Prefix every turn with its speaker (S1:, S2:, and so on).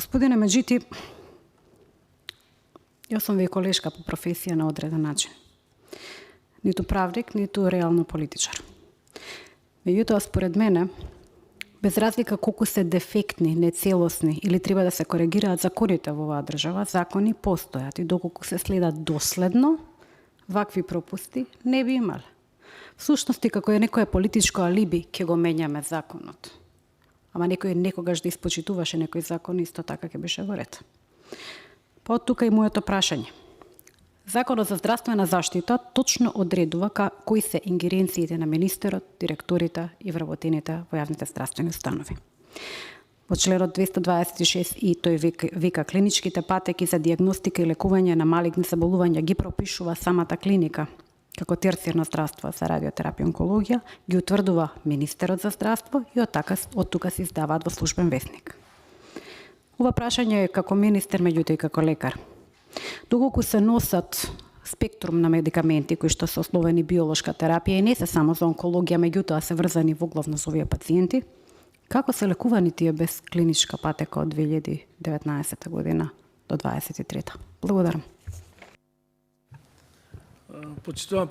S1: Господине Меджити, јас сум ви колешка по професија на одреден начин. Ниту правник, ниту реално политичар. Меѓутоа, според мене, без разлика колку се дефектни, нецелосни или треба да се коригираат законите во оваа држава, закони постојат и доколку се следат доследно, вакви пропусти не би имал. Всушност, како е некое политичко алиби, ќе го менјаме законот. Ама некој некогаш да испочитуваше некој закон, исто така ќе беше во ред. Па од тука и моето прашање. Законот за здравствена заштита точно одредува кои се ингеренциите на министерот, директорите и вработените во јавните здравствени установи. Во членот 226 и тој вика клиничките патеки за дијагностика и лекување на малигни заболувања ги пропишува самата клиника како терцијерно здравство за радиотерапија и онкологија, ги утврдува министерот за здравство и од тука се издаваат во службен весник. Ова прашање е како министер, меѓутоа и како лекар. Доколку се носат спектрум на медикаменти кои што се основени биолошка терапија и не се само за онкологија, меѓутоа се врзани во главно со овие пациенти, како се лекувани тие без клиничка патека од 2019 година до 2023? Благодарам.
S2: Почитувам